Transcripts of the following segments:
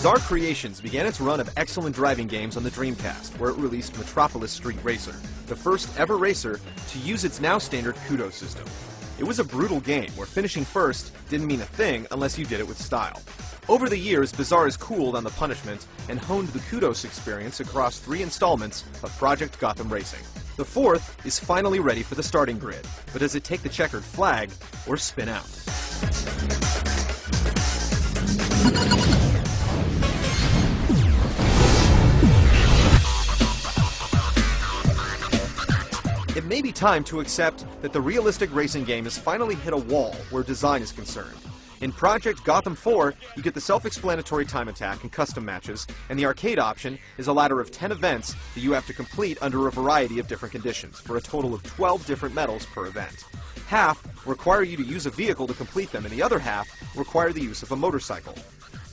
Bizarre Creations began its run of excellent driving games on the Dreamcast, where it released Metropolis Street Racer, the first ever racer to use its now standard kudos system. It was a brutal game where finishing first didn't mean a thing unless you did it with style. Over the years, Bizarre has cooled on the punishment and honed the kudos experience across 3 installments of Project Gotham Racing. The 4th is finally ready for the starting grid, but does it take the checkered flag or spin out? It may be time to accept that the realistic racing game has finally hit a wall where design is concerned. In Project Gotham 4, you get the self-explanatory time attack and custom matches, and the arcade option is a ladder of 10 events that you have to complete under a variety of different conditions, for a total of 12 different medals per event. Half require you to use a vehicle to complete them, and the other half require the use of a motorcycle.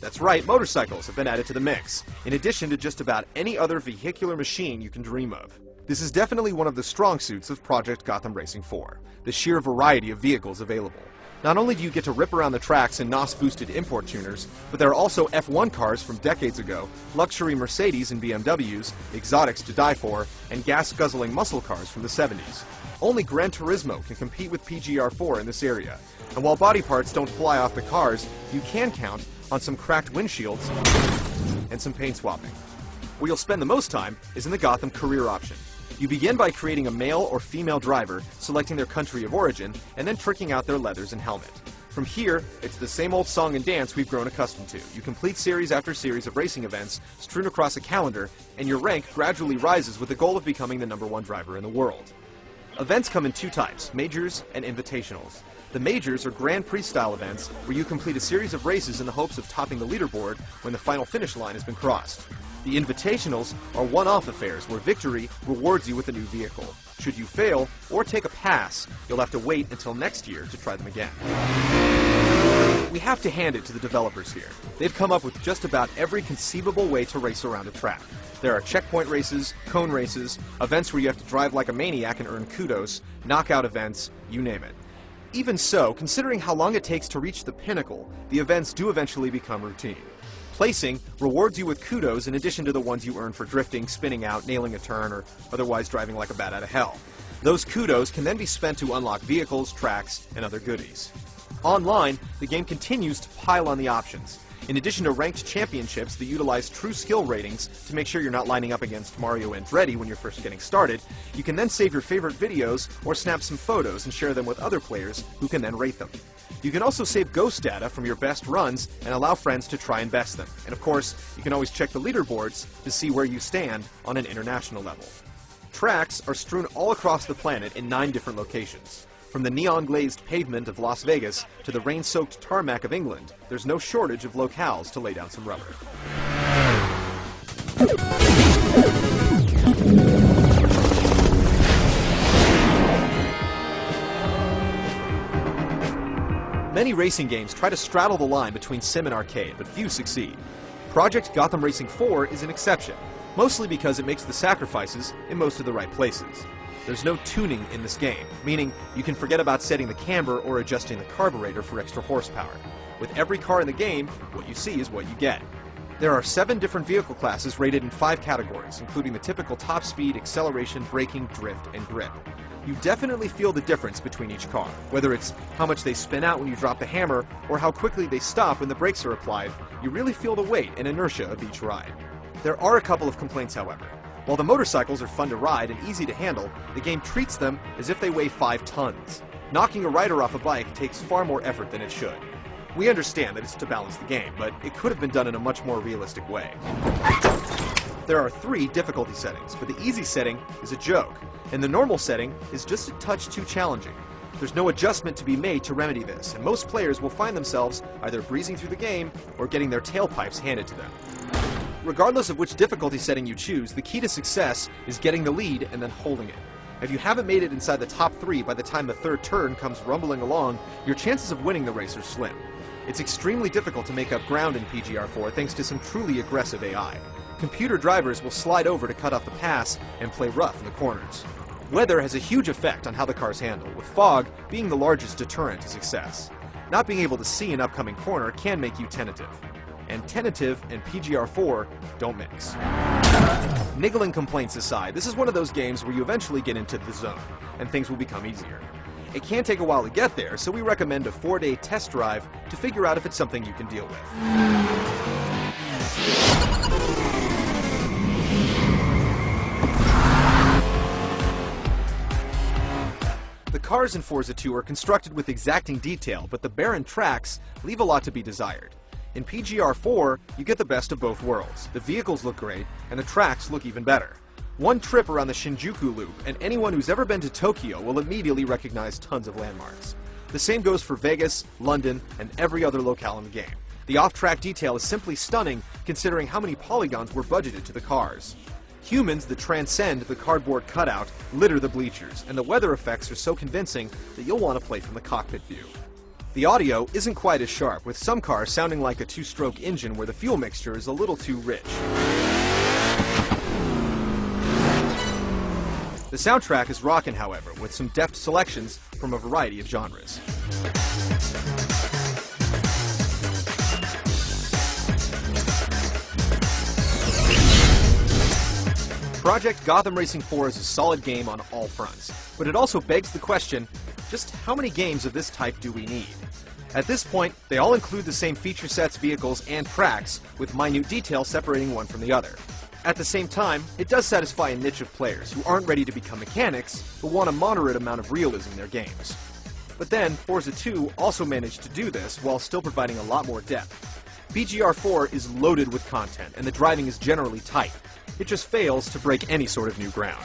That's right, motorcycles have been added to the mix, in addition to just about any other vehicular machine you can dream of. This is definitely one of the strong suits of Project Gotham Racing 4, the sheer variety of vehicles available. Not only do you get to rip around the tracks in NOS-boosted import tuners, but there are also F1 cars from decades ago, luxury Mercedes and BMWs, exotics to die for, and gas-guzzling muscle cars from the 70s. Only Gran Turismo can compete with PGR4 in this area, and while body parts don't fly off the cars, you can count on some cracked windshields and some paint swapping. Where you'll spend the most time is in the Gotham career option. You begin by creating a male or female driver, selecting their country of origin, and then tricking out their leathers and helmet. From here, it's the same old song and dance we've grown accustomed to. You complete series after series of racing events strewn across a calendar, and your rank gradually rises with the goal of becoming the #1 driver in the world. Events come in 2 types, majors and invitationals. The majors are Grand Prix-style events where you complete a series of races in the hopes of topping the leaderboard when the final finish line has been crossed. The invitationals are one-off affairs where victory rewards you with a new vehicle. Should you fail or take a pass, you'll have to wait until next year to try them again. We have to hand it to the developers here. They've come up with just about every conceivable way to race around a track. There are checkpoint races, cone races, events where you have to drive like a maniac and earn kudos, knockout events, you name it. Even so, considering how long it takes to reach the pinnacle, the events do eventually become routine. Placing rewards you with kudos in addition to the ones you earn for drifting, spinning out, nailing a turn, or otherwise driving like a bat out of hell. Those kudos can then be spent to unlock vehicles, tracks, and other goodies. Online, the game continues to pile on the options. In addition to ranked championships that utilize true skill ratings to make sure you're not lining up against Mario Andretti when you're first getting started, you can then save your favorite videos or snap some photos and share them with other players who can then rate them. You can also save ghost data from your best runs and allow friends to try and best them. And of course, you can always check the leaderboards to see where you stand on an international level. Tracks are strewn all across the planet in 9 different locations. From the neon-glazed pavement of Las Vegas to the rain-soaked tarmac of England, there's no shortage of locales to lay down some rubber. Many racing games try to straddle the line between sim and arcade, but few succeed. Project Gotham Racing 4 is an exception, mostly because it makes the sacrifices in most of the right places. There's no tuning in this game, meaning you can forget about setting the camber or adjusting the carburetor for extra horsepower. With every car in the game, what you see is what you get. There are 7 different vehicle classes rated in 5 categories, including the typical top speed, acceleration, braking, drift, and grip. You definitely feel the difference between each car, whether it's how much they spin out when you drop the hammer or how quickly they stop when the brakes are applied. You really feel the weight and inertia of each ride. There are a couple of complaints, however. While the motorcycles are fun to ride and easy to handle, the game treats them as if they weigh 5 tons. Knocking a rider off a bike takes far more effort than it should. We understand that it's to balance the game, but it could have been done in a much more realistic way. There are 3 difficulty settings, but the easy setting is a joke, and the normal setting is just a touch too challenging. There's no adjustment to be made to remedy this, and most players will find themselves either breezing through the game or getting their tailpipes handed to them. Regardless of which difficulty setting you choose, the key to success is getting the lead and then holding it. If you haven't made it inside the top 3 by the time the 3rd turn comes rumbling along, your chances of winning the race are slim. It's extremely difficult to make up ground in PGR4 thanks to some truly aggressive AI. Computer drivers will slide over to cut off the pass and play rough in the corners. Weather has a huge effect on how the cars handle, with fog being the largest deterrent to success. Not being able to see an upcoming corner can make you tentative. and tentative and PGR4 don't mix. Niggling complaints aside, this is one of those games where you eventually get into the zone, and things will become easier. It can take a while to get there, so we recommend a 4-day test drive to figure out if it's something you can deal with. The cars in Forza 2 are constructed with exacting detail, but the barren tracks leave a lot to be desired. In PGR4, you get the best of both worlds. The vehicles look great, and the tracks look even better. One trip around the Shinjuku loop, and anyone who's ever been to Tokyo will immediately recognize tons of landmarks. The same goes for Vegas, London, and every other locale in the game. The off-track detail is simply stunning, considering how many polygons were budgeted to the cars. Humans that transcend the cardboard cutout litter the bleachers, and the weather effects are so convincing that you'll want to play from the cockpit view. The audio isn't quite as sharp, with some cars sounding like a two-stroke engine where the fuel mixture is a little too rich. The soundtrack is rockin', however, with some deft selections from a variety of genres. Project Gotham Racing 4 is a solid game on all fronts, but it also begs the question, just how many games of this type do we need? At this point, they all include the same feature sets, vehicles, and tracks, with minute details separating one from the other. At the same time, it does satisfy a niche of players who aren't ready to become mechanics, but want a moderate amount of realism in their games. But then, Forza 2 also managed to do this while still providing a lot more depth. PGR4 is loaded with content, and the driving is generally tight. It just fails to break any sort of new ground.